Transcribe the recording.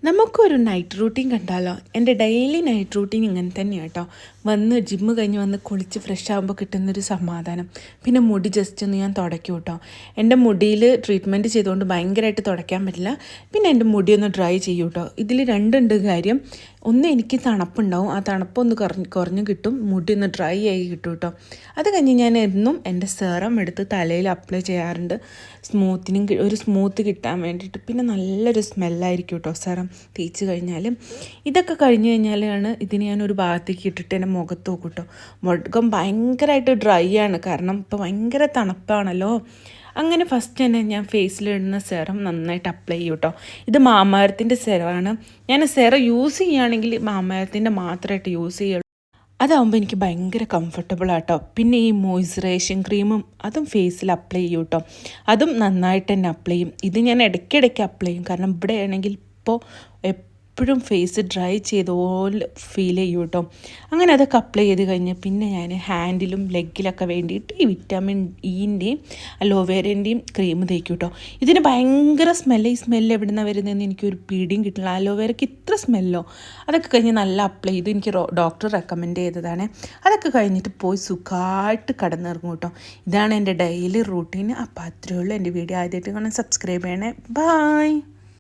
നമുക്കൊരു night routine കണ്ടാലോ? എൻ്റെ ഡെയിലി നൈറ്റ് റൂട്ടീൻ ഇങ്ങനെ തന്നെയാണ് കേട്ടോ. വന്ന് ജിമ്മ് കഴിഞ്ഞ് വന്ന് കുളിച്ച് ഫ്രഷ് ആകുമ്പോൾ കിട്ടുന്നൊരു സമാധാനം. പിന്നെ മുടി ജസ്റ്റ് ഒന്ന് ഞാൻ തുടയ്ക്കും കേട്ടോ. എൻ്റെ മുടിയിൽ ട്രീറ്റ്മെൻറ്റ് ചെയ്തുകൊണ്ട് ഭയങ്കരമായിട്ട് തുടയ്ക്കാൻ പറ്റില്ല. പിന്നെ എൻ്റെ മുടി ഒന്ന് ഡ്രൈ ചെയ്യും കേട്ടോ. ഇതിൽ രണ്ടുണ്ട് കാര്യം. ഒന്ന് എനിക്ക് തണുപ്പുണ്ടാവും, ആ തണുപ്പൊന്ന് കുറഞ്ഞ് കിട്ടും, മുടി ഒന്ന് ഡ്രൈ ആയി കിട്ടും കേട്ടോ. അത് കഴിഞ്ഞ് ഞാൻ എന്നും എൻ്റെ സെറം എടുത്ത് തലയിൽ അപ്ലൈ ചെയ്യാറുണ്ട്, ഒരു സ്മൂത്ത് കിട്ടാൻ വേണ്ടിയിട്ട്. പിന്നെ നല്ലൊരു സ്മെല്ലായിരിക്കും കേട്ടോ സെറം തേച്ച് കഴിഞ്ഞാൽ. ഇതൊക്കെ കഴിഞ്ഞ് കഴിഞ്ഞാലാണ് ഇതിന് ഞാനൊരു ഭാഗത്തേക്ക് ഇട്ടിട്ട് എൻ്റെ മുഖത്ത് നോക്കും കേട്ടോ. മുഖം ഭയങ്കരമായിട്ട് ഡ്രൈ ആണ്, കാരണം ഇപ്പോൾ ഭയങ്കര തണുപ്പാണല്ലോ. അങ്ങനെ ഫസ്റ്റ് തന്നെ ഞാൻ ഫേസിലിടുന്ന സെറം നന്നായിട്ട് അപ്ലൈ ചെയ്യും കേട്ടോ. ഇത് മാമാരത്തിൻ്റെ സെറമാണ്. ഞാൻ സെറം യൂസ് ചെയ്യുകയാണെങ്കിൽ മാമാരത്തിൻ്റെ മാത്രമായിട്ട് യൂസ് ചെയ്യുള്ളൂ. അതാകുമ്പോൾ എനിക്ക് ഭയങ്കര കംഫർട്ടബിളാട്ടോ. പിന്നെ ഈ മോയ്സ്ചറൈസിങ് ക്രീമും അതും ഫേസിൽ അപ്ലൈ ചെയ്യും കേട്ടോ. അതും നന്നായിട്ട് തന്നെ അപ്ലൈ ചെയ്യും. ഇത് ഞാൻ ഇടയ്ക്കിടയ്ക്ക് അപ്ലൈ ചെയ്യും, കാരണം ഇവിടെ ആണെങ്കിൽ ഇപ്പോൾ എപ്പോഴും ഫേസ് ഡ്രൈ ചെയ്തപോലെ ഫീൽ ചെയ്യും കേട്ടോ. അങ്ങനെ അതൊക്കെ അപ്ലൈ ചെയ്ത് കഴിഞ്ഞ് പിന്നെ ഞാൻ ഹാൻഡിലും ലെഗിലൊക്കെ വേണ്ടിയിട്ട് ഈ വിറ്റാമിൻ ഇൻ്റെയും അലോവേരേൻ്റെയും ക്രീം തേക്കും കേട്ടോ. ഇതിന് ഭയങ്കര സ്മെല്ല്. ഈ സ്മെല്ല് എവിടെ നിന്നാണ് വരുന്നതെന്ന് എനിക്കൊരു പിടിയും കിട്ടില്ല. അലോവേരയ്ക്ക് ഇത്ര സ്മെല്ലോ. അതൊക്കെ കഴിഞ്ഞ് നല്ല അപ്ലൈ ചെയ്തു. എനിക്ക് ഡോക്ടർ റെക്കമെൻഡ് ചെയ്തതാണ്. അതൊക്കെ കഴിഞ്ഞിട്ട് പോയി സുഖമായിട്ട് കിടന്നിറങ്ങും കേട്ടോ. ഇതാണ് എൻ്റെ ഡെയിലി റൂട്ടീൻ. അപ്പോൾ അത്രയേ ഉള്ളൂ. എൻ്റെ വീഡിയോ ആദ്യമായിട്ട് കാണാൻ സബ്സ്ക്രൈബ് ചെയ്യണേ. ബൈ.